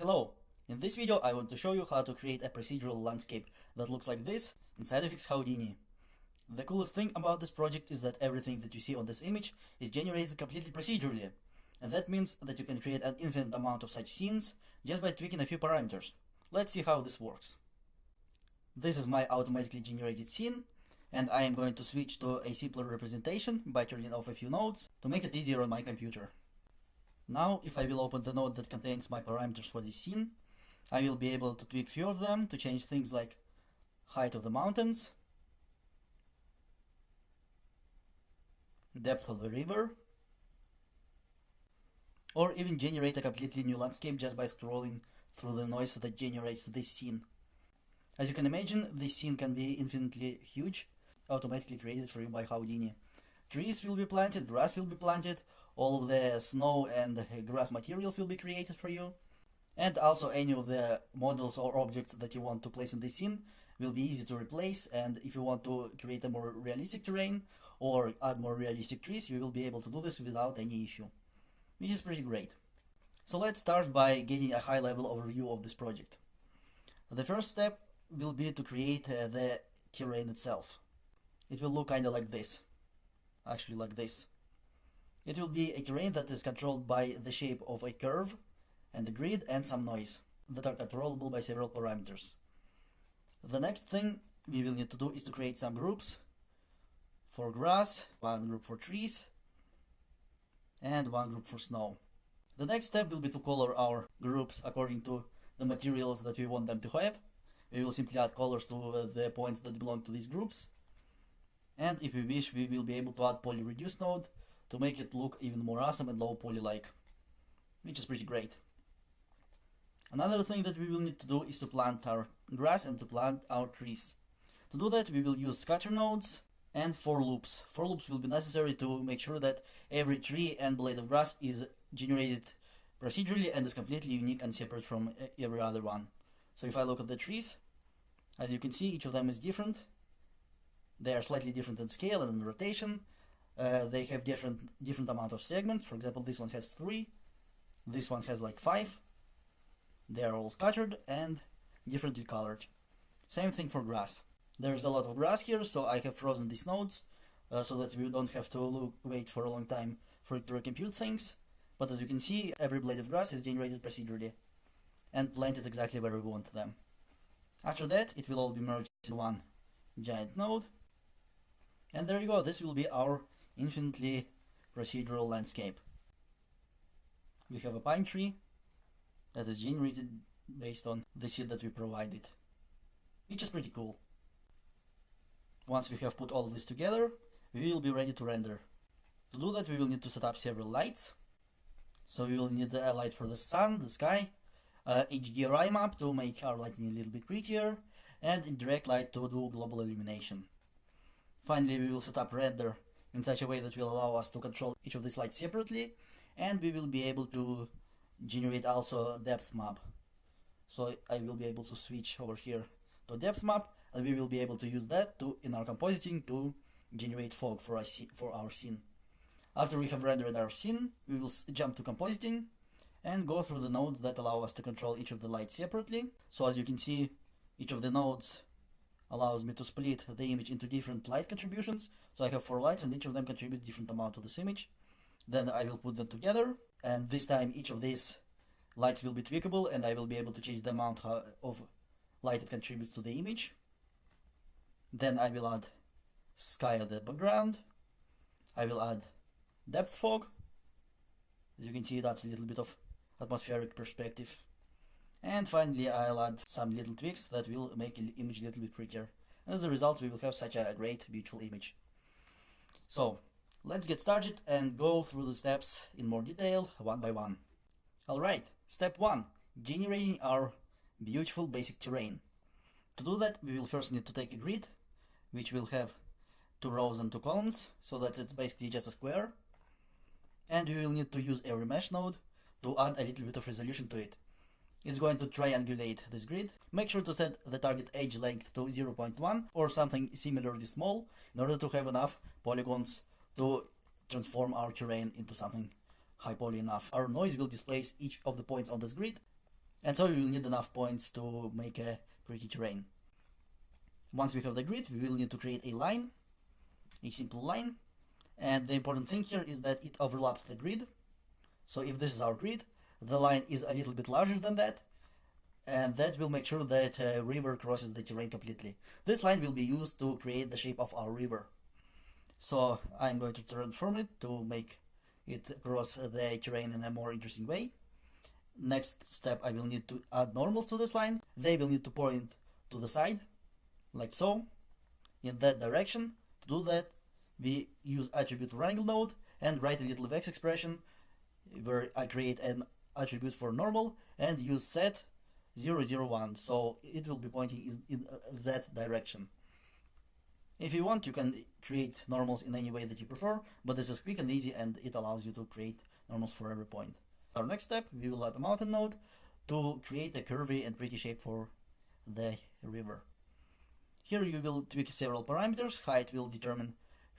Hello! In this video I want to show you how to create a procedural landscape that looks like this in SideFX Houdini. The coolest thing about this project is that everything that you see on this image is generated completely procedurally, and that means that you can create an infinite amount of such scenes just by tweaking a few parameters. Let's see how this works. This is my automatically generated scene, and I am going to switch to a simpler representation by turning off a few nodes to make it easier on my computer. Now, if I will open the node that contains my parameters for this scene, I will be able to tweak few of them to change things like height of the mountains, depth of the river, or even generate a completely new landscape just by scrolling through the noise that generates this scene. As you can imagine, this scene can be infinitely huge, automatically created for you by Houdini. Trees will be planted, grass will be planted, all of the snow and grass materials will be created for you, and also any of the models or objects that you want to place in this scene will be easy to replace. And if you want to create a more realistic terrain or add more realistic trees, you will be able to do this without any issue, which is pretty great. So let's start by getting a high-level overview of this project. The first step will be to create the terrain itself. It will look kind of like this, actually like this. It will be a terrain that is controlled by the shape of a curve and the grid and some noise that are controllable by several parameters. The next thing we will need to do is to create some groups for grass, one group for trees, and one group for snow. The next step will be to color our groups according to the materials that we want them to have. We will simply add colors to the points that belong to these groups. And if we wish, we will be able to add poly reduce node to make it look even more awesome and low poly like, which is pretty great. Another thing that we will need to do is to plant our grass and to plant our trees. To do that, we will use scatter nodes and for loops. For loops will be necessary to make sure that every tree and blade of grass is generated procedurally and is completely unique and separate from every other one. So if I look at the trees, as you can see, each of them is different. They are slightly different in scale and in rotation. They have different amount of segments. For example, this one has 3, this one has like 5. They are all scattered and differently colored. Same thing for grass. There's a lot of grass here, so I have frozen these nodes so that we don't have to wait for a long time for it to recompute things. But as you can see, every blade of grass is generated procedurally and planted exactly where we want them. After that, it will all be merged in one giant node. And there you go, this will be our infinitely procedural landscape. We have a pine tree that is generated based on the seed that we provided, which is pretty cool. Once we have put all of this together, we will be ready to render. To do that, we will need to set up several lights. So we will need a light for the sun, the sky, HDRI map to make our lighting a little bit prettier, and indirect light to do global illumination. Finally, we will set up render in such a way that will allow us to control each of these lights separately, and we will be able to generate also a depth map. So I will be able to switch over here to depth map, and we will be able to use that in our compositing to generate fog for our scene. After we have rendered our scene, we will jump to compositing and go through the nodes that allow us to control each of the lights separately. So as you can see, each of the nodes allows me to split the image into different light contributions. So I have 4 lights and each of them contributes different amount to this image. Then I will put them together, and this time each of these lights will be tweakable and I will be able to change the amount of light it contributes to the image. Then I will add sky at the background. I will add depth fog. As you can see, that's a little bit of atmospheric perspective. And finally, I'll add some little tweaks that will make the image a little bit prettier. And as a result, we will have such a great, beautiful image. So, let's get started and go through the steps in more detail, one by one. Alright, step 1, generating our beautiful basic terrain. To do that, we will first need to take a grid, which will have 2 rows and 2 columns, so that it's basically just a square. And we will need to use every mesh node to add a little bit of resolution to it. It's going to triangulate this grid. Make sure to set the target edge length to 0.1 or something similarly small in order to have enough polygons to transform our terrain into something high poly enough. Our noise will displace each of the points on this grid, And so we will need enough points to make a pretty terrain. Once we have the grid, we will need to create a line, a simple line. And the important thing here is that it overlaps the grid. So if this is our grid, the line is a little bit larger than that, and that will make sure that a river crosses the terrain completely. This line will be used to create the shape of our river. So I'm going to transform it to make it cross the terrain in a more interesting way. Next step, I will need to add normals to this line. They will need to point to the side, like so, in that direction. To do that, we use attribute wrangle node and write a little vex expression where I create an attribute for normal and use set 001, so it will be pointing in that direction. If you want, you can create normals in any way that you prefer, but this is quick and easy and it allows you to create normals for every point. Our next step, we will add a mountain node to create a curvy and pretty shape for the river. Here you will tweak several parameters. Height will determine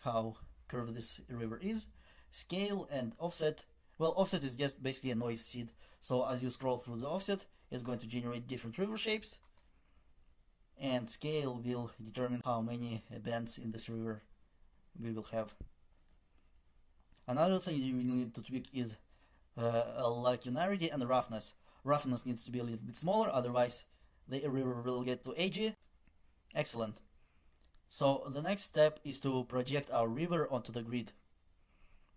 how curvy this river is. Scale and offset. Well, offset is just basically a noise seed. So as you scroll through the offset, it's going to generate different river shapes. And scale will determine how many bends in this river we will have. Another thing you will need to tweak is linearity and roughness. Roughness needs to be a little bit smaller, otherwise the river will get too edgy. Excellent. So the next step is to project our river onto the grid.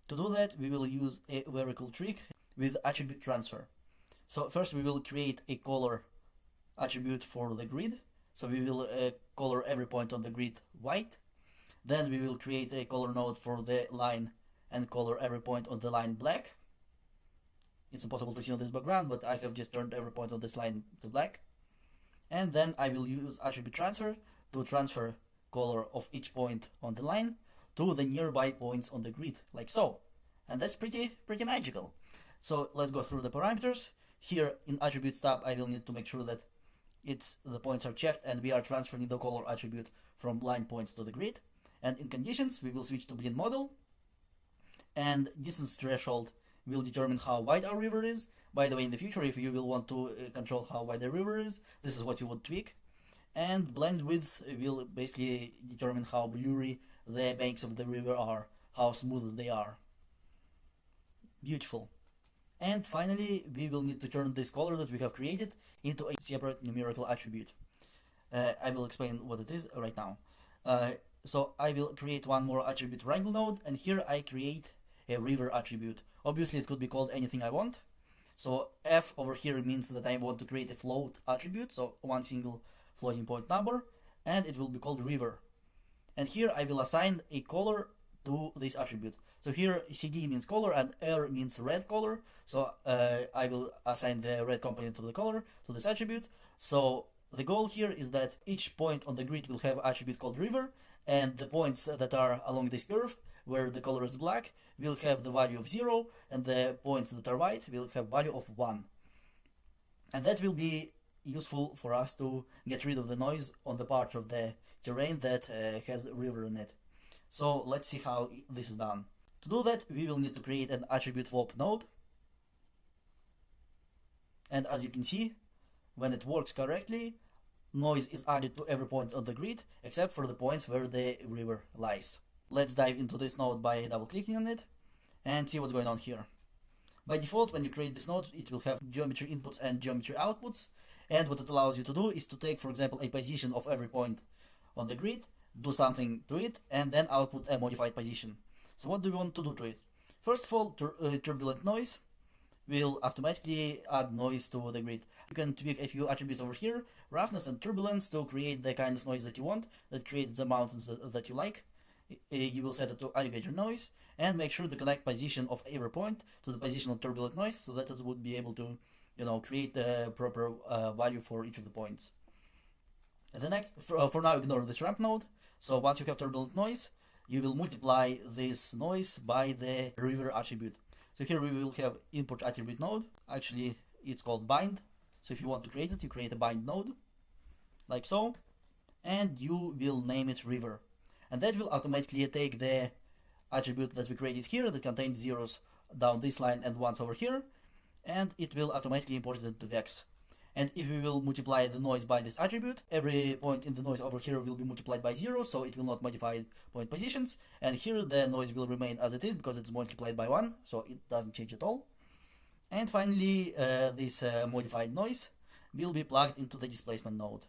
To do that, we will use a very cool trick with attribute transfer. So first we will create a color attribute for the grid. So we will color every point on the grid white. Then we will create a color node for the line and color every point on the line black. It's impossible to see on this background, but I have just turned every point on this line to black. And then I will use attribute transfer to transfer color of each point on the line to the nearby points on the grid, like so. And that's pretty magical. So let's go through the parameters. Here in attributes tab, I will need to make sure that the points are checked and we are transferring the color attribute from line points to the grid. And in conditions, we will switch to blend model. And distance threshold will determine how wide our river is. By the way, in the future, if you will want to control how wide the river is, this is what you would tweak. And blend width will basically determine how blurry the banks of the river are, how smooth they are. Beautiful. And finally, we will need to turn this color that we have created into a separate numerical attribute. I will explain what it is right now. So I will create one more attribute wrangle node, and here I create a river attribute. Obviously, it could be called anything I want. So F over here means that I want to create a float attribute, so one single floating point number, and it will be called river. And here I will assign a color to this attribute. So here CD means color and R means red color. So I will assign the red component to the color to this attribute. So the goal here is that each point on the grid will have attribute called river, and the points that are along this curve where the color is black will have the value of 0, and the points that are white will have value of 1. And that will be useful for us to get rid of the noise on the part of the terrain that has river in it. So let's see how this is done. To do that, we will need to create an attribute swap node. And as you can see, when it works correctly, noise is added to every point on the grid except for the points where the river lies. Let's dive into this node by double clicking on it and see what's going on here. By default, when you create this node, it will have geometry inputs and geometry outputs, and what it allows you to do is to take, for example, a position of every point on the grid, do something to it, and then output a modified position. So what do we want to do to it? First of all, turbulent noise will automatically add noise to the grid. You can tweak a few attributes over here, roughness and turbulence, to create the kind of noise that you want, that creates the mountains that you like. You will set it to alligator noise and make sure to connect position of every point to the position of turbulent noise so that it would be able to, create the proper value for each of the points. And the next, for now, ignore this ramp node. So once you have turbulent noise, you will multiply this noise by the river attribute. So here we will have import attribute node. Actually, it's called bind. So if you want to create it, you create a bind node, like so, and you will name it river. And that will automatically take the attribute that we created here that contains zeros down this line and ones over here, and it will automatically import it into Vex. And if we will multiply the noise by this attribute, every point in the noise over here will be multiplied by 0, so it will not modify point positions. And here the noise will remain as it is because it's multiplied by 1, so it doesn't change at all. And finally, this modified noise will be plugged into the displacement node.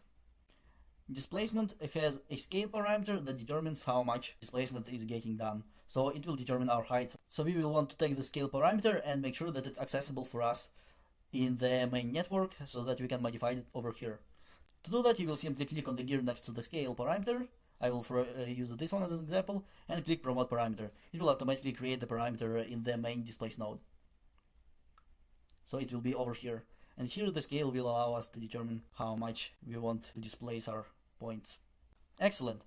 Displacement has a scale parameter that determines how much displacement is getting done. So it will determine our height. So we will want to take the scale parameter and make sure that it's accessible for us in the main network so that we can modify it over here. To do that, you will simply click on the gear next to the scale parameter. I will use this one as an example, and click promote parameter. It will automatically create the parameter in the main displace node. So it will be over here. And here the scale will allow us to determine how much we want to displace our points. Excellent.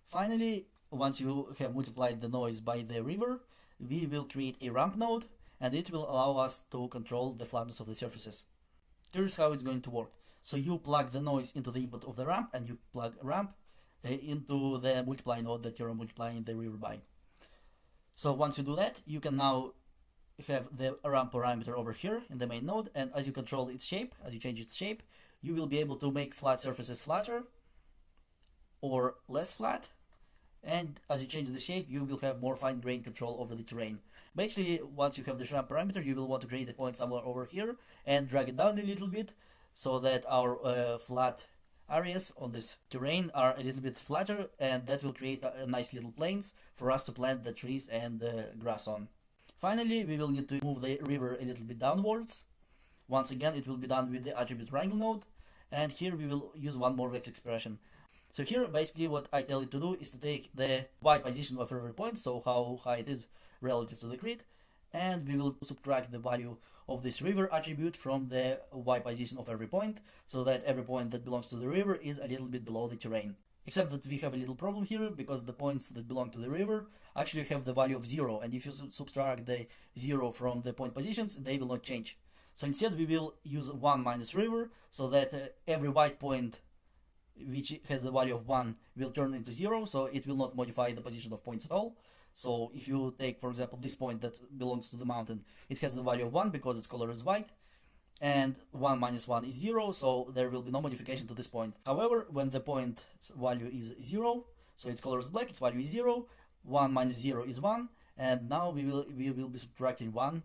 Finally, once you have multiplied the noise by the river, we will create a ramp node, and it will allow us to control the flatness of the surfaces. Here's how it's going to work. So you plug the noise into the input of the ramp, and you plug ramp into the multiply node that you're multiplying the river by. So once you do that, you can now have the ramp parameter over here in the main node, and as you control its shape, as you change its shape, you will be able to make flat surfaces flatter or less flat, and as you change the shape, you will have more fine-grained control over the terrain. Basically, once you have the ramp parameter, you will want to create a point somewhere over here and drag it down a little bit so that our flat areas on this terrain are a little bit flatter, and that will create a nice little plains for us to plant the trees and grass on. Finally, we will need to move the river a little bit downwards. Once again, it will be done with the attribute wrangle node, and here we will use one more vex expression. So here, basically, what I tell it to do is to take the y position of every point, so how high it is relative to the grid, and we will subtract the value of this river attribute from the y position of every point, so that every point that belongs to the river is a little bit below the terrain. Except that we have a little problem here, because the points that belong to the river actually have the value of 0, and if you subtract the 0 from the point positions, they will not change. So instead we will use 1 minus river, so that every white point which has the value of 1 will turn into 0, so it will not modify the position of points at all. So if you take, for example, this point that belongs to the mountain, it has the value of 1 because its color is white, and 1 minus 1 is 0, so there will be no modification to this point. However, when the point value is 0, so its color is black, its value is 0, 1 minus 0 is 1, and now we will be subtracting 1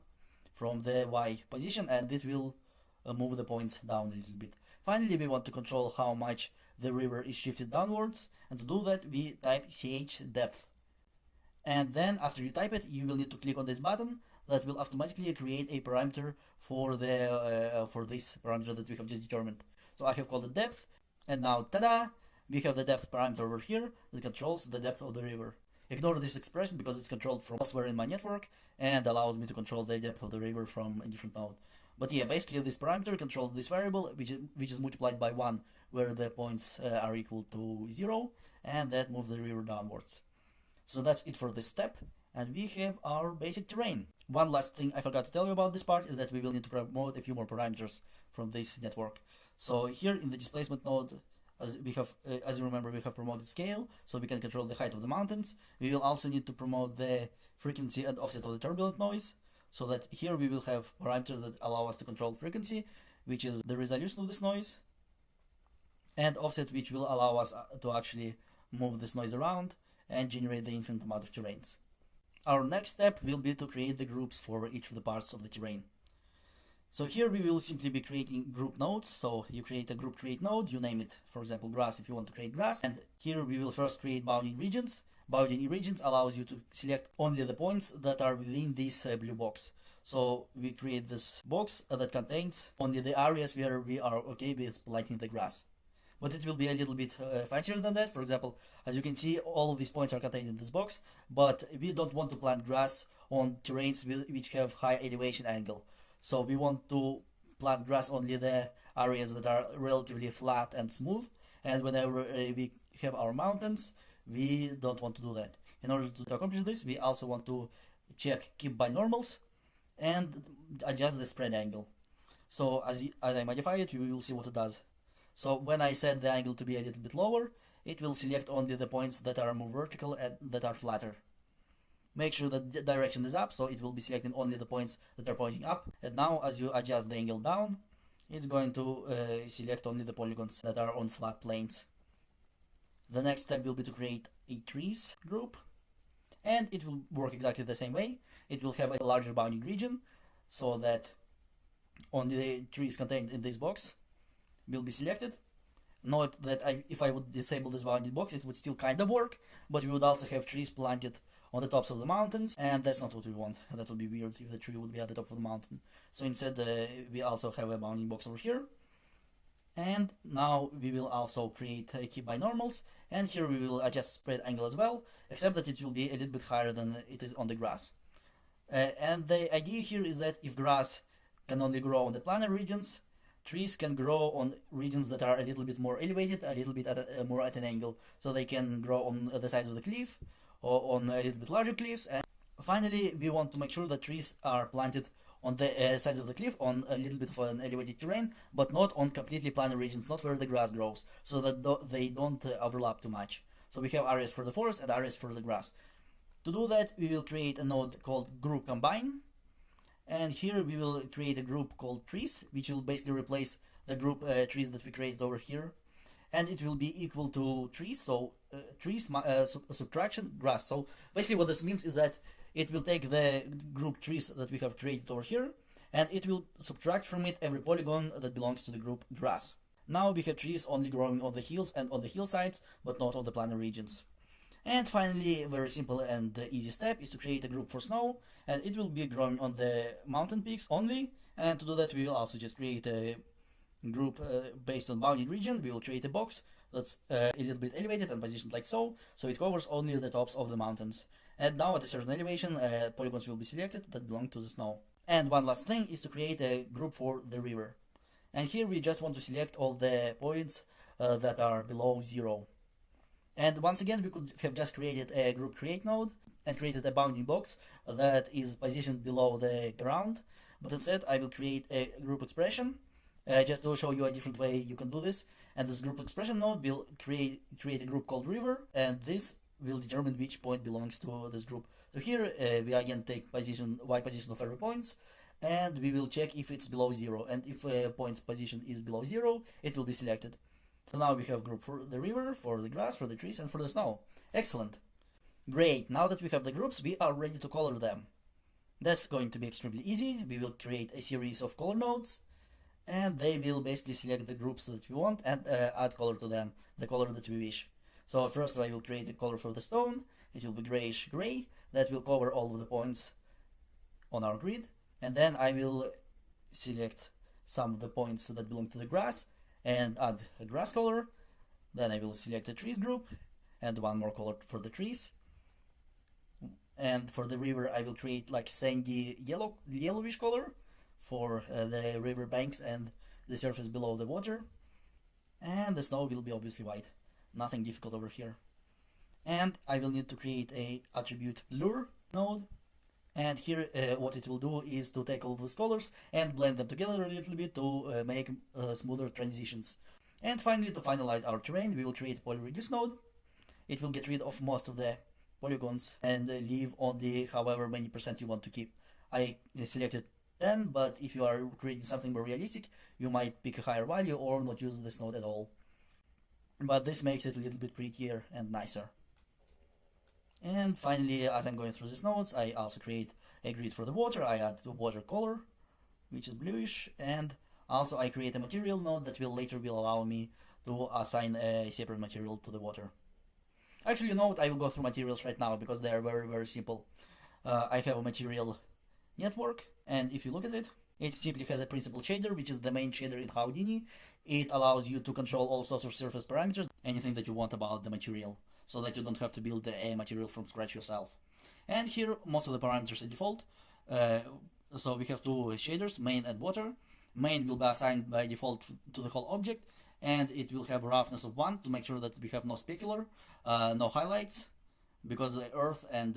from the y position, and it will move the points down a little bit. Finally, we want to control how much the river is shifted downwards, and to do that we type ch depth. And then after you type it, you will need to click on this button that will automatically create a parameter for the for this parameter that we have just determined. So I have called it depth, and now tada, we have the depth parameter over here that controls the depth of the river. Ignore this expression because it's controlled from elsewhere in my network and allows me to control the depth of the river from a different node. But yeah, basically this parameter controls this variable, which is multiplied by 1 where the points are equal to 0, and that moves the river downwards. So that's it for this step, and we have our basic terrain. One last thing I forgot to tell you about this part is that we will need to promote a few more parameters from this network. So here in the displacement node, as you remember, we have promoted scale, so we can control the height of the mountains. We will also need to promote the frequency and offset of the turbulent noise, so that here we will have parameters that allow us to control frequency, which is the resolution of this noise, and offset, which will allow us to actually move this noise around and generate the infinite amount of terrains. Our next step will be to create the groups for each of the parts of the terrain. So here we will simply be creating group nodes. So you create a group create node, you name it, for example, grass if you want to create grass. And here we will first create bounding regions. Bounding regions allows you to select only the points that are within this blue box. So we create this box that contains only the areas where we are okay with planting the grass. But it will be a little bit fancier than that. For example, as you can see, all of these points are contained in this box, but we don't want to plant grass on terrains which have high elevation angle. So we want to plant grass only the areas that are relatively flat and smooth, and whenever we have our mountains, we don't want to do that. In order to accomplish this, we also want to check keep by normals and adjust the spread angle. So as I modify it, we will see what it does. So when I set the angle to be a little bit lower, it will select only the points that are more vertical and that are flatter. Make sure that the direction is up, so it will be selecting only the points that are pointing up. And now as you adjust the angle down, it's going to select only the polygons that are on flat planes. The next step will be to create a trees group, and it will work exactly the same way. It will have a larger bounding region, so that only the trees contained in this box will be selected. Note that if I would disable this bounded box, it would still kind of work, but we would also have trees planted on the tops of the mountains, and that's not what we want. That would be weird if the tree would be at the top of the mountain. So instead, we also have a bounding box over here. And now we will also create a key by normals, and here we will adjust spread angle as well, except that it will be a little bit higher than it is on the grass. And the idea here is that if grass can only grow on the planar regions, trees can grow on regions that are a little bit more elevated, a little bit more at an angle, so they can grow on the sides of the cliff or on a little bit larger cliffs. And finally, we want to make sure that trees are planted on the sides of the cliff on a little bit of an elevated terrain, but not on completely planar regions, not where the grass grows, so that they don't overlap too much. So we have areas for the forest and areas for the grass. To do that, we will create a node called group combine, and here we will create a group called trees, which will basically replace the group trees that we created over here, and it will be equal to trees, so trees subtraction grass. So basically what this means is that it will take the group trees that we have created over here, and it will subtract from it every polygon that belongs to the group grass. Now we have trees only growing on the hills and on the hillsides, but not on the planar regions. And finally, a very simple and easy step is to create a group for snow, and it will be growing on the mountain peaks only. And to do that, we will also just create a group based on bounded region. We will create a box that's a little bit elevated and positioned like so it covers only the tops of the mountains. And now at a certain elevation, polygons will be selected that belong to the snow. And one last thing is to create a group for the river. And here we just want to select all the points that are below 0. And once again, we could have just created a group create node and created a bounding box that is positioned below the ground. But instead, I will create a group expression just to show you a different way you can do this. And this group expression node will create a group called river, and this will determine which point belongs to this group. So here we again take y position of every points, and we will check if it's below 0. And if a point's position is below 0, it will be selected. So now we have group for the river, for the grass, for the trees, and for the snow. Excellent. Great, now that we have the groups, we are ready to color them. That's going to be extremely easy. We will create a series of color nodes, and they will basically select the groups that we want and add color to them, the color that we wish. So first I will create a color for the stone. It will be grayish gray. That will cover all of the points on our grid. And then I will select some of the points that belong to the grass and add a grass color. Then I will select a trees group and one more color for the trees. And for the river I will create like sandy yellowish color for the river banks and the surface below the water. And the snow will be obviously white. Nothing difficult over here. And I will need to create a attribute lure node, and here what it will do is to take all of these colors and blend them together a little bit to make smoother transitions. And finally, to finalize our terrain, we will create a poly reduce node. It will get rid of most of the polygons and leave only however many % you want to keep. I selected 10, but if you are creating something more realistic, you might pick a higher value or not use this node at all. But this makes it a little bit prettier and nicer. And finally, as I'm going through these nodes, I also create a grid for the water. I add the water color, which is bluish, and also I create a material node that will later allow me to assign a separate material to the water. Actually, you know what, I will go through materials right now because they are very, very simple. I have a material network, and if you look at it, it simply has a principal shader, which is the main shader in Houdini. It allows you to control all sorts of surface parameters, anything that you want about the material, so that you don't have to build the material from scratch yourself. And here, most of the parameters are default. So we have two shaders, main and water. Main will be assigned by default to the whole object, and it will have a roughness of 1 to make sure that we have no specular, no highlights, because earth and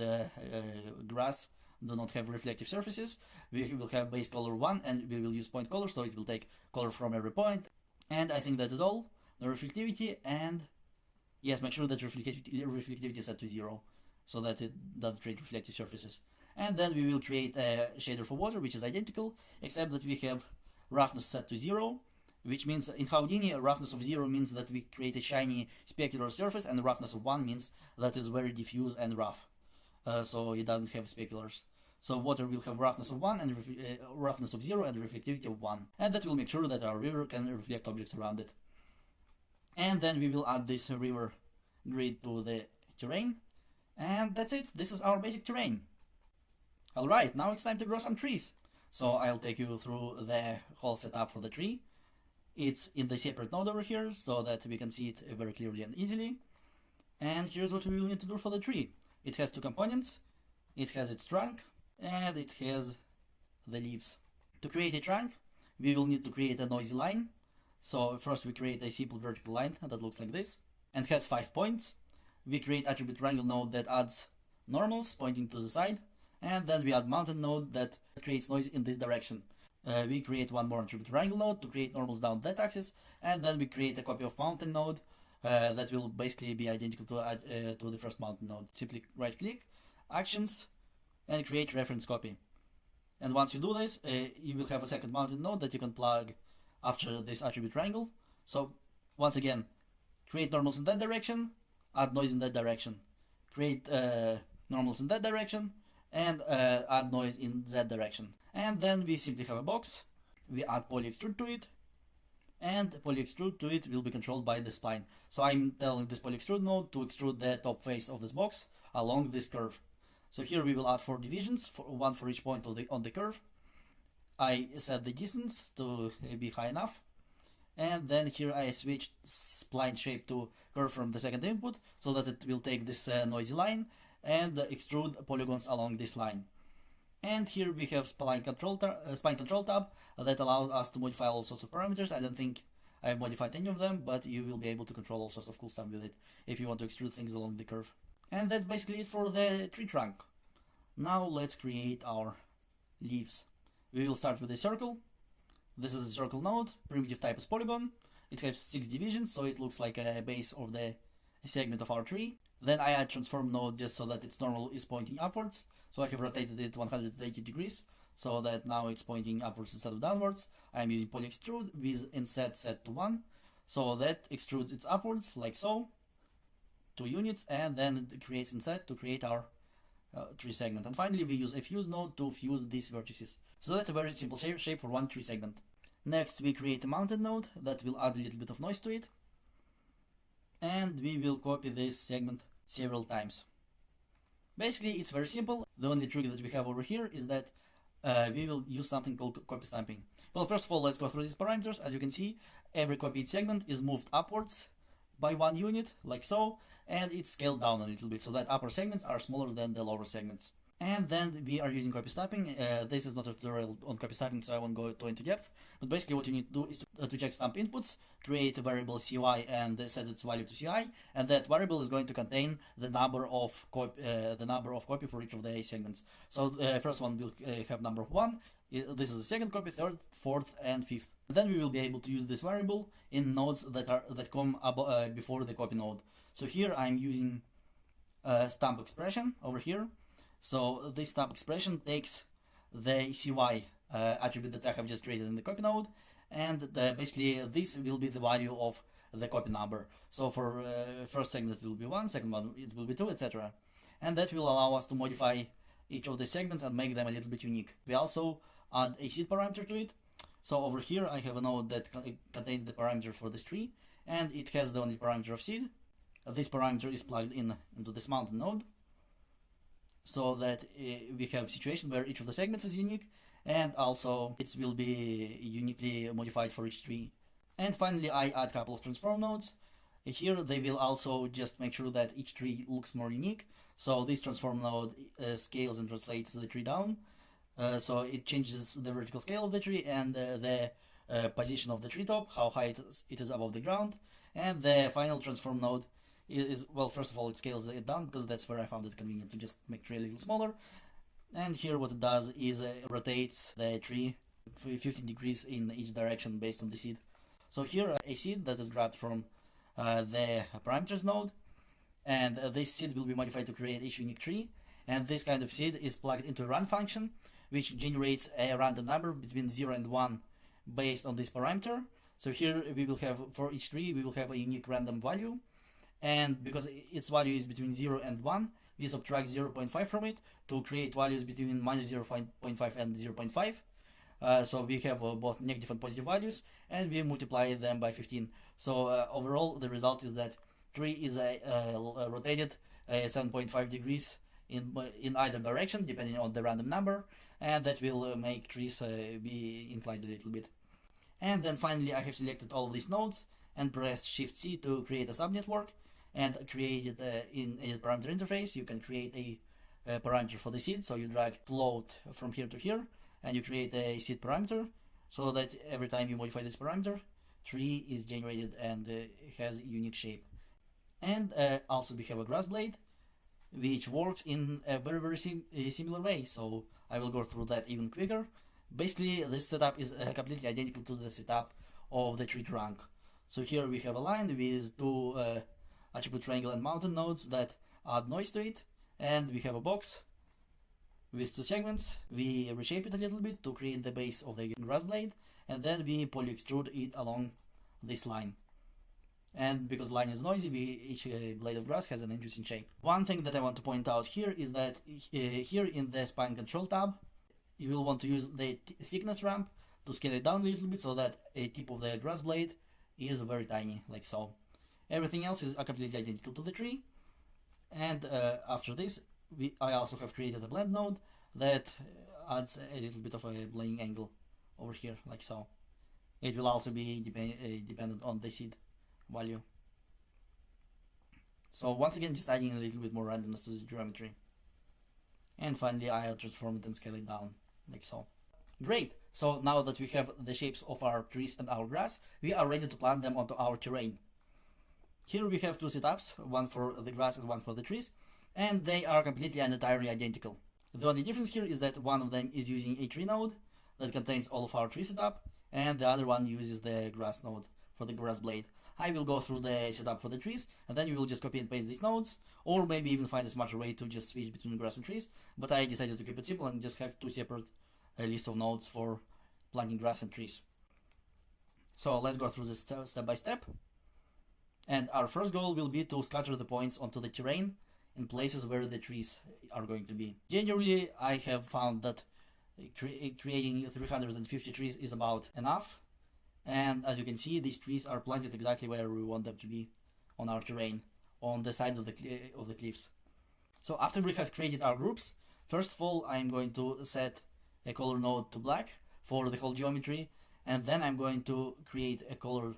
grass do not have reflective surfaces. We will have base color 1, and we will use point color, so it will take color from every point. And I think that is all. The reflectivity, and yes, make sure that reflectivity is set to 0, so that it doesn't create reflective surfaces. And then we will create a shader for water, which is identical, except that we have roughness set to 0, which means in Houdini, a roughness of 0 means that we create a shiny specular surface, and the roughness of 1 means that is very diffuse and rough, so it doesn't have speculars. So water will have roughness of 1 and roughness of 0 and reflectivity of 1, and that will make sure that our river can reflect objects around it. And then we will add this river grid to the terrain, and that's it. This is our basic terrain. Alright, now it's time to draw some trees. So I'll take you through the whole setup for the tree. It's in the separate node over here, so that we can see it very clearly and easily. And here's what we will need to do for the tree. It has two components. It has its trunk, and it has the leaves. To create a trunk, we will need to create a noisy line. So first we create a simple vertical line that looks like this, and has 5 points. We create attribute triangle node that adds normals pointing to the side, and then we add mountain node that creates noise in this direction. We create one more attribute triangle node to create normals down that axis, and then we create a copy of mountain node that will basically be identical to the first mountain node. Simply right click, actions, and create reference copy. And once you do this, you will have a second mountain node that you can plug after this attribute triangle. So once again, create normals in that direction, add noise in that direction, create normals in that direction, and add noise in that direction. And then we simply have a box, we add poly extrude to it, and poly extrude to it will be controlled by the spline. So I'm telling this poly extrude node to extrude the top face of this box along this curve. So here we will add 4 divisions, one for each point on the curve. I set the distance to be high enough, and then here I switched spline shape to curve from the second input, so that it will take this noisy line and extrude polygons along this line. And here we have spline control tab that allows us to modify all sorts of parameters. I don't think I've modified any of them, but you will be able to control all sorts of cool stuff with it if you want to extrude things along the curve. And that's basically it for the tree trunk. Now let's create our leaves. We will start with a circle. This is a circle node, primitive type is polygon. It has 6 divisions, so it looks like a base of the segment of our tree. Then I add transform node just so that its normal is pointing upwards. So I have rotated it 180 degrees so that now it's pointing upwards instead of downwards. I'm using poly extrude with inset set to 1, so that extrudes it upwards like so, 2 units, and then it creates inset to create our tree segment. And finally we use a fuse node to fuse these vertices. So that's a very simple shape for one tree segment. Next we create a mountain node that will add a little bit of noise to it, and we will copy this segment several times. Basically it's very simple. The only trick that we have over here is that we will use something called copy stamping. Well, first of all, let's go through these parameters. As you can see, every copied segment is moved upwards by 1 unit, like so, and it's scaled down a little bit so that upper segments are smaller than the lower segments. And then we are using copy stamping. This is not a tutorial on copy stamping, so I won't go into depth. But basically what you need to do is to check stamp inputs, create a variable CY and set its value to CI, and that variable is going to contain the number of copy for each of the segments. So the first one will have number 1. This is the second copy, third, fourth, and fifth. Then we will be able to use this variable in nodes that come before the copy node. So here I'm using stamp expression over here. So this stamp expression takes the CY attribute that I have just created in the copy node, and basically this will be the value of the copy number. So for first segment it will be 1, second one it will be 2, etc. And that will allow us to modify each of the segments and make them a little bit unique. We also add a seed parameter to it. So over here I have a node that contains the parameter for this tree, and it has the only parameter of seed. This parameter is plugged into this mountain node, so that we have a situation where each of the segments is unique, and also it will be uniquely modified for each tree. And finally I add a couple of transform nodes. Here they will also just make sure that each tree looks more unique. So this transform node scales and translates the tree down. So it changes the vertical scale of the tree and the position of the treetop, how high it is above the ground. And the final transform node is, well, first of all it scales it down because that's where I found it convenient to just make the tree a little smaller. And here what it does is rotates the tree 15 degrees in each direction based on the seed. So here a seed that is grabbed from the parameters node, and this seed will be modified to create each unique tree, and this kind of seed is plugged into a run function which generates a random number between 0 and 1 based on this parameter. So here we will have, for each tree, we will have a unique random value. And because its value is between 0 and 1, we subtract 0.5 from it to create values between minus 0.5 and 0.5. So we have both negative and positive values, and we multiply them by 15. So overall, the result is that tree is rotated 7.5 degrees in either direction, depending on the random number, and that will make trees be inclined a little bit. And then finally, I have selected all of these nodes and pressed Shift C to create a subnetwork and create it in a parameter interface. You can create a parameter for the seed, so you drag float from here to here, and you create a seed parameter, so that every time you modify this parameter, tree is generated and has a unique shape. And also we have a grass blade, which works in a very similar way, so I will go through that even quicker. Basically, this setup is completely identical to the setup of the tree trunk. So here we have a line with two attribute triangle and mountain nodes that add noise to it, and we have a box with two segments. We reshape it a little bit to create the base of the grass blade, and then we poly extrude it along this line. And because line is noisy, each blade of grass has an interesting shape. One thing that I want to point out here is that here in the spine control tab, you will want to use the thickness ramp to scale it down a little bit so that a tip of the grass blade is very tiny, like so. Everything else is completely identical to the tree. And after this, I also have created a blend node that adds a little bit of a blending angle over here, like so. It will also be dependent on the seed value. So once again, just adding a little bit more randomness to this geometry. And finally, I'll transform it and scale it down, like so. Great! So now that we have the shapes of our trees and our grass, we are ready to plant them onto our terrain. Here we have two setups, one for the grass and one for the trees, and they are completely and entirely identical. The only difference here is that one of them is using a tree node that contains all of our tree setup, and the other one uses the grass node for the grass blade. I will go through the setup for the trees, and then you will just copy and paste these nodes, or maybe even find a smarter way to just switch between grass and trees, but I decided to keep it simple and just have two separate lists of nodes for planting grass and trees. So let's go through this step by step. And our first goal will be to scatter the points onto the terrain in places where the trees are going to be. Generally, I have found that creating 350 trees is about enough. And as you can see, these trees are planted exactly where we want them to be on our terrain, on the sides of the cliffs. So after we have created our groups, first of all, I'm going to set a color node to black for the whole geometry, and then I'm going to create a color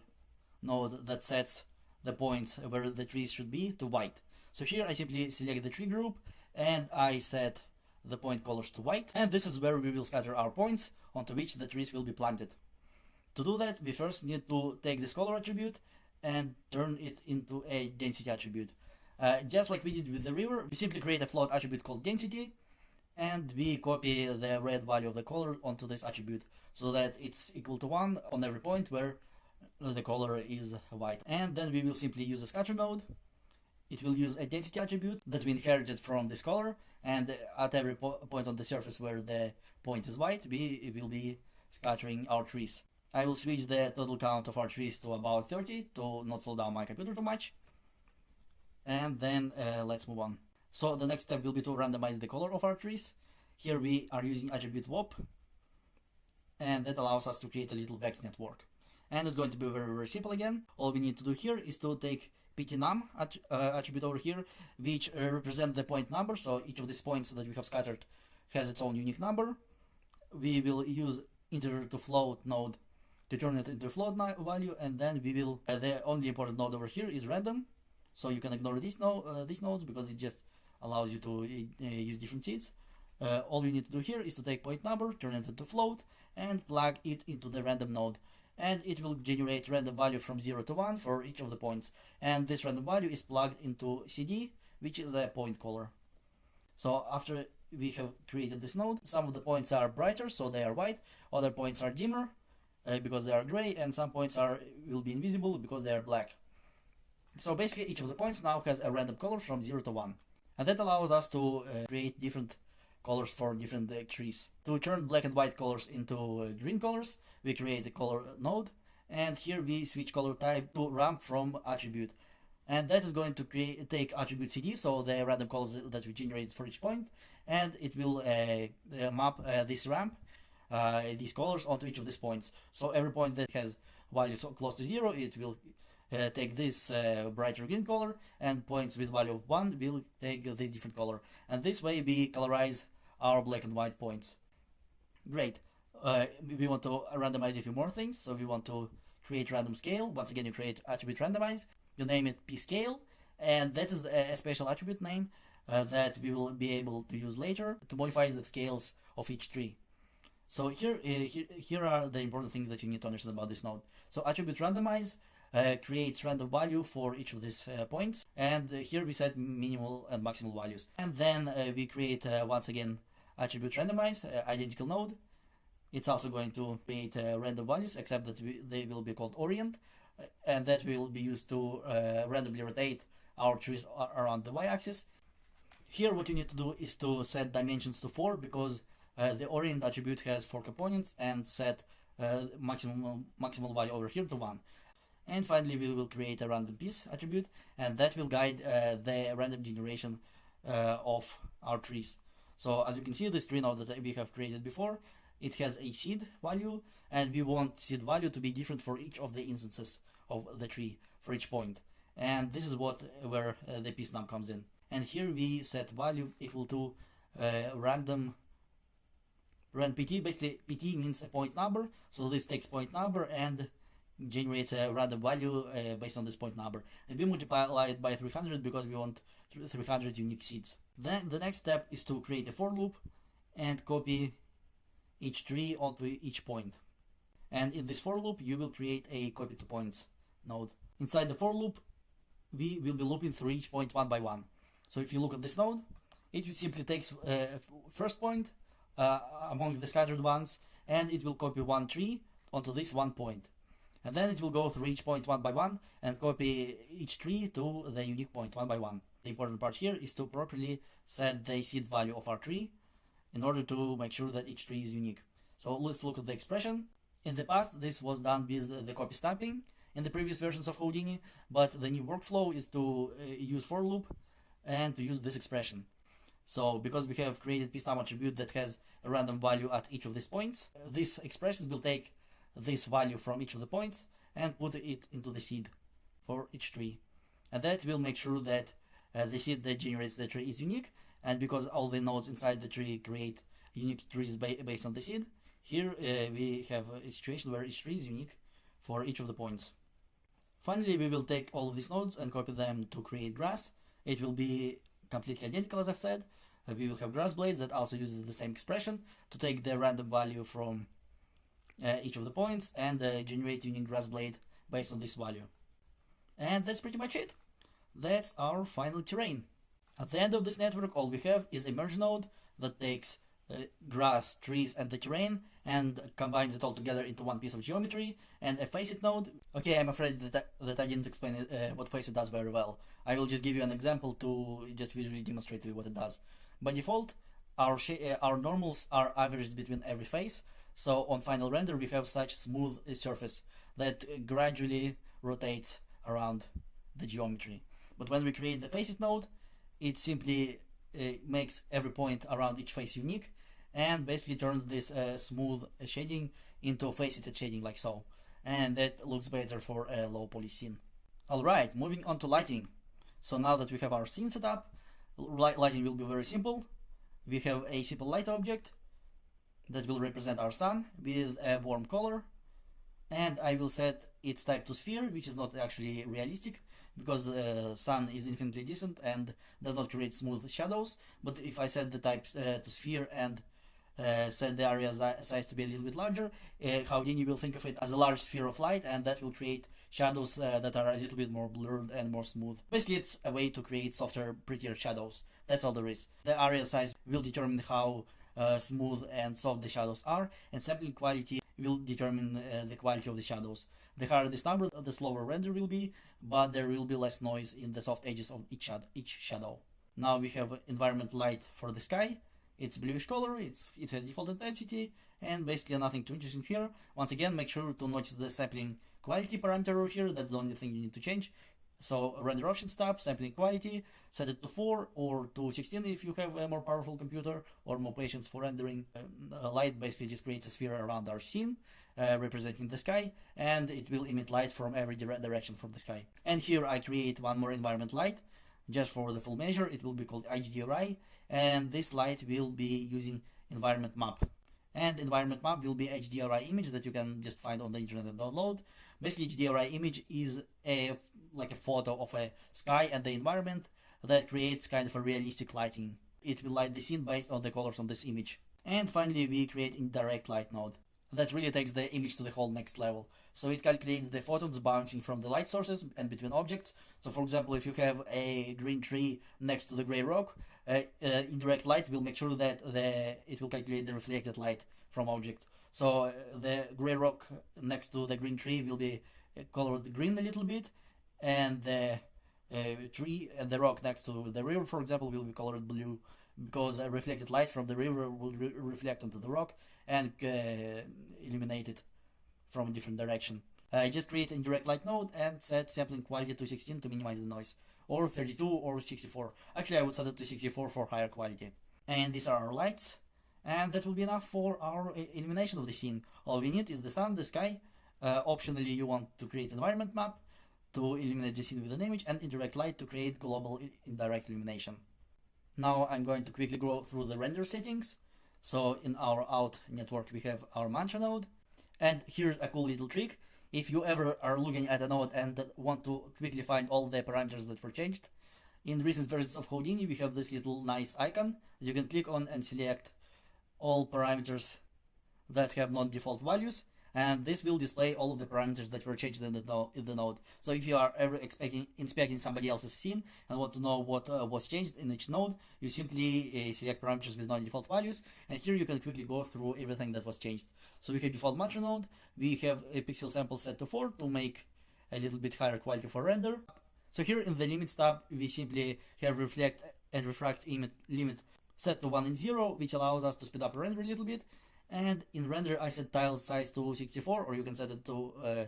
node that sets the points where the trees should be to white. So here I simply select the tree group and I set the point colors to white, and this is where we will scatter our points onto which the trees will be planted. To do that, we first need to take this color attribute and turn it into a density attribute. Just like we did with the river, we simply create a float attribute called density, and we copy the red value of the color onto this attribute so that it's equal to 1 on every point where the color is white. And then we will simply use a scatter node. It will use a density attribute that we inherited from this color, and at every point on the surface where the point is white, we will be scattering our trees. I will switch the total count of our trees to about 30 to not slow down my computer too much. And then let's move on. So the next step will be to randomize the color of our trees. Here we are using attribute WOP, and that allows us to create a little vector network. And it's going to be very simple again. All we need to do here is to take ptnum attribute over here, which represent the point number. So each of these points that we have scattered has its own unique number. We will use integer to float node to turn it into a float value, and then we will the only important node over here is random, so you can ignore these nodes because it just allows you to use different seeds. All you need to do here is to take point number, turn it into float, and plug it into the random node, and it will generate random value from 0 to 1 for each of the points, and this random value is plugged into CD, which is a point color. So after we have created this node, some of the points are brighter, so they are white, other points are dimmer because they are gray, and some points will be invisible because they are black. So basically each of the points now has a random color from 0 to 1, and that allows us to create different colors for different trees. To turn black and white colors into green colors, we create a color node, and here we switch color type to ramp from attribute. And that is going to take attribute CD, so the random colors that we generated for each point, and it will map this ramp, these colors onto each of these points. So every point that has value so close to 0, it will take this brighter green color, and points with value of 1 will take this different color. And this way we colorize our black and white points. Great. We want to randomize a few more things, so we want to create random scale. Once again, you create attribute randomize, you name it pscale, and that is a special attribute name that we will be able to use later to modify the scales of each tree. So here are the important things that you need to understand about this node. So attribute randomize creates random value for each of these points, and here we set minimal and maximal values. And then we create once again attribute randomize, identical node. It's also going to create random values, except that they will be called orient, and that will be used to randomly rotate our trees around the y-axis. Here what you need to do is to set dimensions to 4, because the orient attribute has 4 components, and set maximal value over here to 1. And finally we will create a random piece attribute, and that will guide the random generation of our trees. So as you can see, this tree node that we have created before, it has a seed value, and we want seed value to be different for each of the instances of the tree for each point. And this is where the piece num comes in. And here we set value equal to random pt. Basically, pt means a point number, so this takes point number and generates a random value based on this point number. And we multiply it by 300 because we want 300 unique seeds. Then the next step is to create a for loop and copy each tree onto each point. And in this for loop, you will create a copy to points node. Inside the for loop, we will be looping through each point one by one. So if you look at this node, it simply takes first point among the scattered ones, and it will copy one tree onto this one point. And then it will go through each point one by one and copy each tree to the unique point one by one. The important part here is to properly set the seed value of our tree in order to make sure that each tree is unique. So let's look at the expression. In the past, this was done with the copy stamping in the previous versions of Houdini, but the new workflow is to use for loop and to use this expression. So because we have created psnum attribute that has a random value at each of these points, this expression will take this value from each of the points and put it into the seed for each tree. And that will make sure that the seed that generates the tree is unique. And because all the nodes inside the tree create unique trees based on the seed, here we have a situation where each tree is unique for each of the points. Finally, we will take all of these nodes and copy them to create grass. It will be completely identical, as I've said. We will have grass blades that also uses the same expression to take the random value from each of the points and generate unique grass blade based on this value. And that's pretty much it. That's our final terrain. At the end of this network, all we have is a merge node that takes grass, trees, and the terrain and combines it all together into one piece of geometry, and a facet node. Okay, I'm afraid that I didn't explain what facet does very well. I will just give you an example to just visually demonstrate to you what it does. By default, our normals are averaged between every face, so on final render we have such smooth surface that gradually rotates around the geometry. But when we create the facet node, it simply makes every point around each face unique, and basically turns this smooth shading into faceted shading like so. And that looks better for a low poly scene. Alright, moving on to lighting. So now that we have our scene set up, lighting will be very simple. We have a simple light object that will represent our sun with a warm color, and I will set its type to sphere, which is not actually realistic because sun is infinitely distant and does not create smooth shadows. But if I set the type to sphere and set the area size to be a little bit larger, Houdini will think of it as a large sphere of light, and that will create shadows that are a little bit more blurred and more smooth. Basically, it's a way to create softer, prettier shadows. That's all there is. The area size will determine how smooth and soft the shadows are, and sampling quality will determine the quality of the shadows. The higher this number, the slower render will be, but there will be less noise in the soft edges of each shadow. Now we have environment light for the sky, It's bluish color, it has default intensity, and basically nothing too interesting here. Once again, make sure to notice the sampling quality parameter over here. That's the only thing you need to change. So render options tab, sampling quality, set it to 4 or to 16 if you have a more powerful computer or more patience for rendering. Light basically just creates a sphere around our scene, representing the sky, and it will emit light from every direction from the sky. And here I create one more environment light, just for the full measure. It will be called HDRI, and this light will be using environment map. And environment map will be HDRI image that you can just find on the internet and download. Basically, HDRI image is like a photo of a sky and the environment that creates kind of a realistic lighting. It will light the scene based on the colors on this image. And finally, we create indirect light node that really takes the image to the whole next level. So it calculates the photons bouncing from the light sources and between objects. So for example, if you have a green tree next to the gray rock, indirect light will make sure that it will calculate the reflected light from object. So the gray rock next to the green tree will be colored green a little bit, and the tree and the rock next to the river, for example, will be colored blue, because reflected light from the river will reflect onto the rock and illuminate it from a different direction. Just create indirect light node and set sampling quality to 16 to minimize the noise, or 32 or 64. Actually, I would set it to 64 for higher quality. And these are our lights, and that will be enough for our illumination of the scene. All we need is the sun, the sky. Optionally, you want to create environment map to illuminate the scene with an image, and indirect light to create global indirect illumination. Now I'm going to quickly go through the render settings. So in our out network, we have our mantra node. And here's a cool little trick. If you ever are looking at a node and want to quickly find all the parameters that were changed, in recent versions of Houdini, we have this little nice icon that you can click on and select all parameters that have non-default values, and this will display all of the parameters that were changed in the node. So if you are ever inspecting somebody else's scene and want to know what was changed in each node, you simply select parameters with non-default values, and here you can quickly go through everything that was changed. So we have default mantra node, we have a pixel sample set to 4 to make a little bit higher quality for render. So here in the limits tab, we simply have reflect and refract limit set to 1 and 0, which allows us to speed up render a little bit. And in render, I set tile size to 64, or you can set it to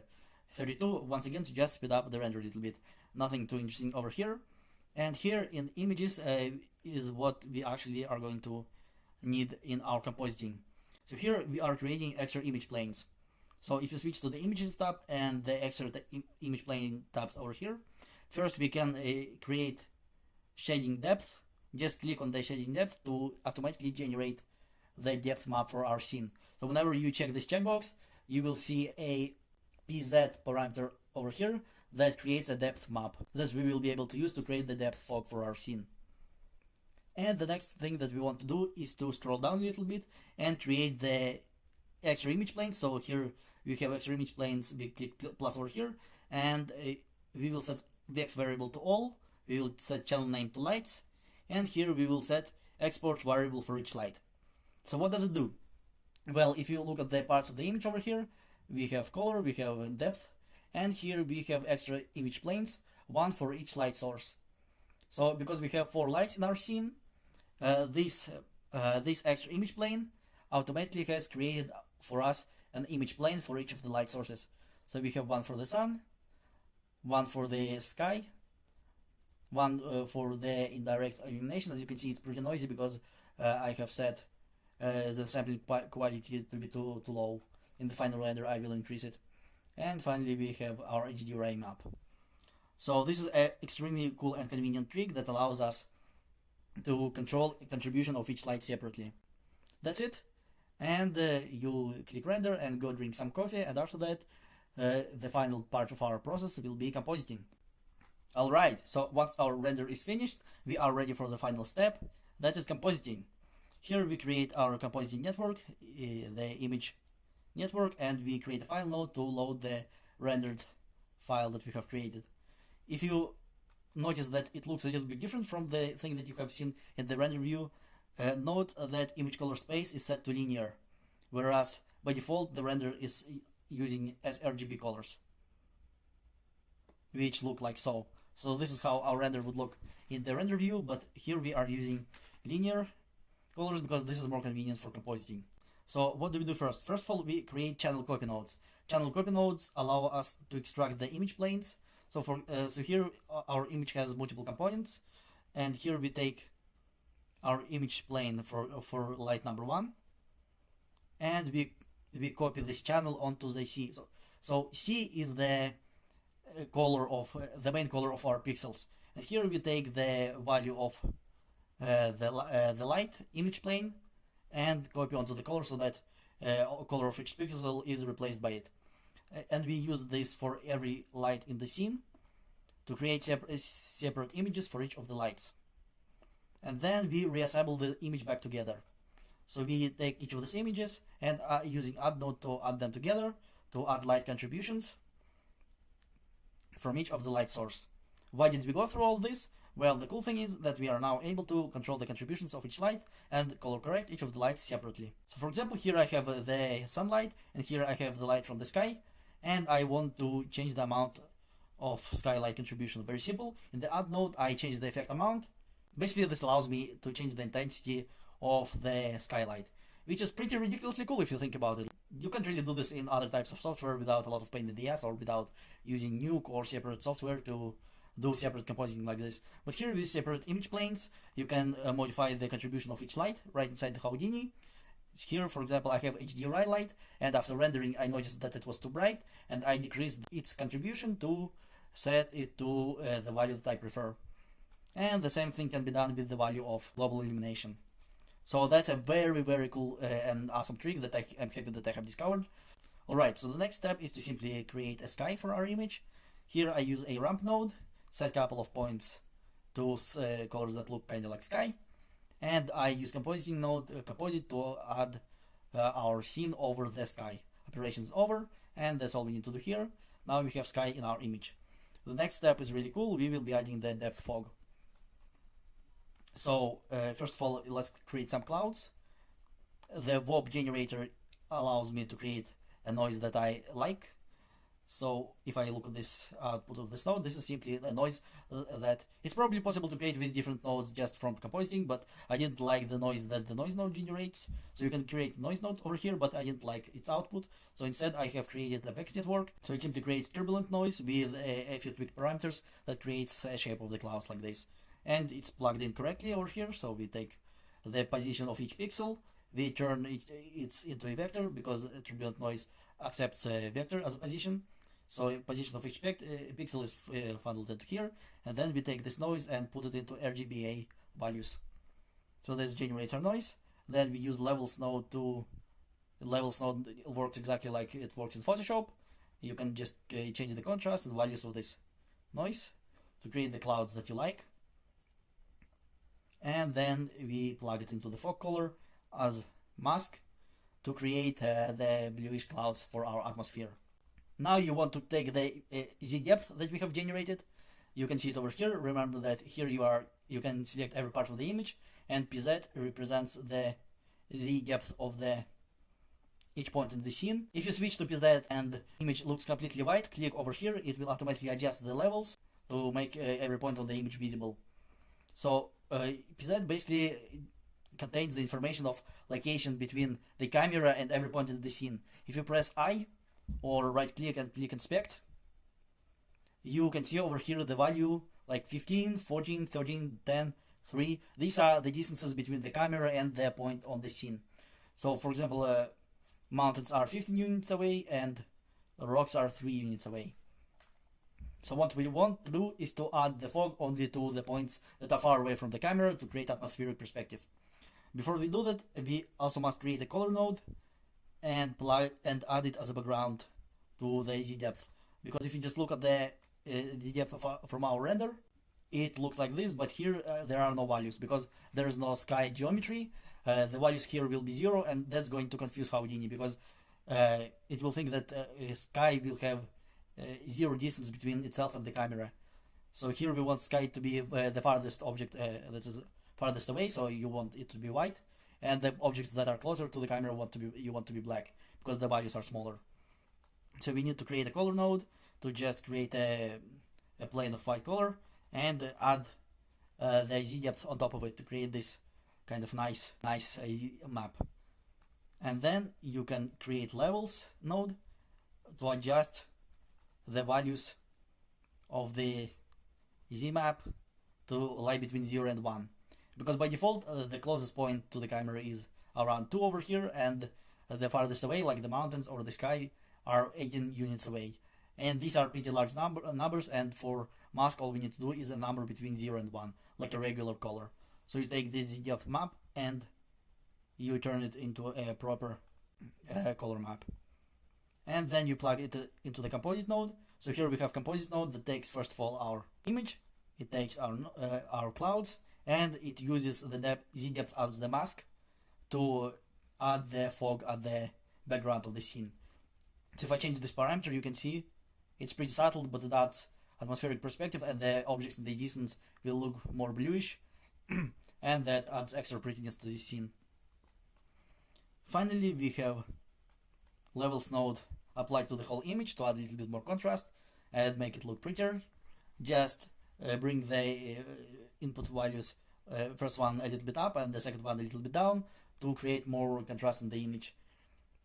32, once again, to just speed up the render a little bit. Nothing too interesting over here. And here in images is what we actually are going to need in our compositing. So here we are creating extra image planes. So if you switch to the images tab and the extra image plane tabs over here, first we can create shading depth. Just click on the shading depth to automatically generate the depth map for our scene. So whenever you check this checkbox, you will see a PZ parameter over here that creates a depth map that we will be able to use to create the depth fog for our scene. And the next thing that we want to do is to scroll down a little bit and create the extra image planes. So here we have extra image planes, we click plus over here, and we will set the X variable to all, we will set channel name to lights, and here we will set export variable for each light. So what does it do? Well, if you look at the parts of the image over here, we have color, we have depth, and here we have extra image planes, one for each light source. So because we have 4 lights in our scene, this extra image plane automatically has created for us an image plane for each of the light sources. So we have one for the sun, one for the sky, one for the indirect illumination. As you can see, it's pretty noisy because I have set the sampling quality to be too low. In the final render, I will increase it. And finally, we have our HDRI map. So this is an extremely cool and convenient trick that allows us to control contribution of each light separately. That's it. And you click render and go drink some coffee, and after that, the final part of our process will be compositing. Alright, so once our render is finished, we are ready for the final step, that is compositing. Here we create our compositing network, the image network, and we create a file node to load the rendered file that we have created. If you notice that it looks a little bit different from the thing that you have seen in the render view, note that image color space is set to linear, whereas by default the render is using sRGB colors, which look like so. So this is how our render would look in the render view, but here we are using linear colors because this is more convenient for compositing. So what do we do first? First of all, we create channel copy nodes. Channel copy nodes allow us to extract the image planes. So so here our image has multiple components, and here we take our image plane for light number 1, and we copy this channel onto the C. So C is the color of the main color of our pixels, and here we take the value of the light image plane and copy onto the color so that color of each pixel is replaced by it. And we use this for every light in the scene to create separate images for each of the lights. And then we reassemble the image back together. So we take each of these images and using add node to add them together to add light contributions from each of the light source. Why did we go through all this? Well, the cool thing is that we are now able to control the contributions of each light and color correct each of the lights separately. So for example, here I have the sunlight, and here I have the light from the sky, and I want to change the amount of skylight contribution. Very simple. In the add node, I change the effect amount. Basically, this allows me to change the intensity of the skylight, which is pretty ridiculously cool if you think about it. You can't really do this in other types of software without a lot of pain in the ass, or without using nuke or separate software to do separate compositing like this. But here with separate image planes, you can modify the contribution of each light right inside the Houdini. Here, for example, I have HDRI light, and after rendering I noticed that it was too bright, and I decreased its contribution to set it to the value that I prefer. And the same thing can be done with the value of global illumination. So that's a very cool and awesome trick that I'm happy that I have discovered. Alright, so the next step is to simply create a sky for our image. Here I use a ramp node, set a couple of points to colors that look kind of like sky, and I use compositing node composite to add our scene over the sky. Operation is over, and that's all we need to do here. Now we have sky in our image. The next step is really cool. We will be adding the depth fog. So first of all, let's create some clouds. The warp generator allows me to create a noise that I like. So if I look at this output of this node, this is simply a noise that it's probably possible to create with different nodes just from compositing, but I didn't like the noise that the noise node generates. So you can create noise node over here, but I didn't like its output. So instead I have created a Vex network. So it simply creates turbulent noise with a few tweaked parameters that creates a shape of the clouds like this. And it's plugged in correctly over here. So we take the position of each pixel, we turn it into a vector because turbulent noise accepts a vector as a position. So position of each pixel is funneled into here, and then we take this noise and put it into RGBA values. So this generates our noise. Then we use levels node levels node works exactly like it works in Photoshop. You can just change the contrast and values of this noise to create the clouds that you like. And then we plug it into the fog color as mask to create the bluish clouds for our atmosphere. Now you want to take the Z depth that we have generated. You can see it over here. Remember that here you can select every part of the image, and PZ represents the Z depth of each point in the scene. If you switch to PZ and the image looks completely white, click over here. It will automatically adjust the levels to make every point on the image visible. So PZ basically contains the information of location between the camera and every point in the scene. If you press I or right click and click inspect, you can see over here the value like 15, 14, 13, 10, 3. These are the distances between the camera and the point on the scene. So for example, mountains are 15 units away and rocks are 3 units away. So what we want to do is to add the fog only to the points that are far away from the camera to create atmospheric perspective. Before we do that, we also must create a color node and add it as a background to the Z depth. Because if you just look at the depth from our render, it looks like this, but here there are no values because there is no sky geometry. The values here will be 0, and that's going to confuse Houdini because it will think that sky will have 0 distance between itself and the camera. So here we want sky to be the farthest object that is farthest away, so you want it to be white, and the objects that are closer to the camera you want to be black because the values are smaller. So we need to create a color node to just create a plane of white color and add the Z depth on top of it to create this kind of nice map. And then you can create levels node to adjust the values of the Z map to lie between 0 and 1. Because by default, the closest point to the camera is around 2 over here, and the farthest away, like the mountains or the sky, are 18 units away. And these are pretty large numbers, and for mask all we need to do is a number between 0 and 1, like a regular color. So you take this ZDF map and you turn it into a proper color map. And then you plug it into the composite node. So here we have composite node that takes first of all our image, it takes our clouds, and it uses the Z-depth as the mask to add the fog at the background of the scene. So if I change this parameter, you can see it's pretty subtle, but it adds atmospheric perspective, and the objects in the distance will look more bluish, and that adds extra prettiness to the scene. Finally, we have levels node applied to the whole image to add a little bit more contrast and make it look prettier. Just bring the input values, first one a little bit up and the second one a little bit down, to create more contrast in the image.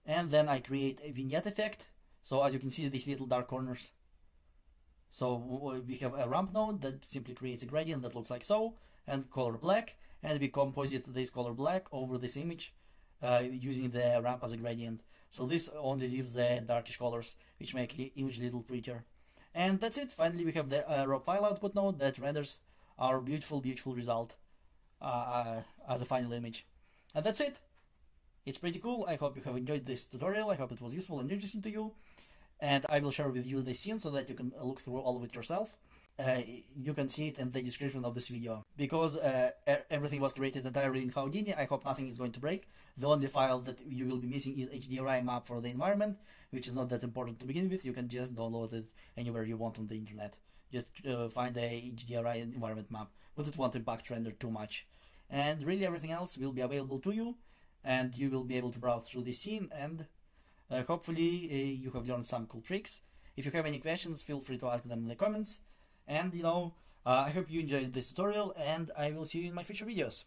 And then I create a vignette effect. So as you can see, these little dark corners. So we have a ramp node that simply creates a gradient that looks like so, and color black, and we composite this color black over this image using the ramp as a gradient. So this only leaves the darkish colors, which make the image a little prettier. And that's it. Finally, we have the raw file output node that renders our beautiful result as a final image. And that's it. It's pretty cool. I hope you have enjoyed this tutorial. I hope it was useful and interesting to you. And I will share with you the scene so that you can look through all of it yourself. You can see it in the description of this video. Because everything was created entirely in Houdini, I hope nothing is going to break. The only file that you will be missing is HDRI map for the environment, which is not that important to begin with. You can just download it anywhere you want on the internet. Just find the HDRI environment map, but it won't impact render too much. And really everything else will be available to you, and you will be able to browse through the scene, and hopefully you have learned some cool tricks. If you have any questions, feel free to ask them in the comments. And I hope you enjoyed this tutorial, and I will see you in my future videos.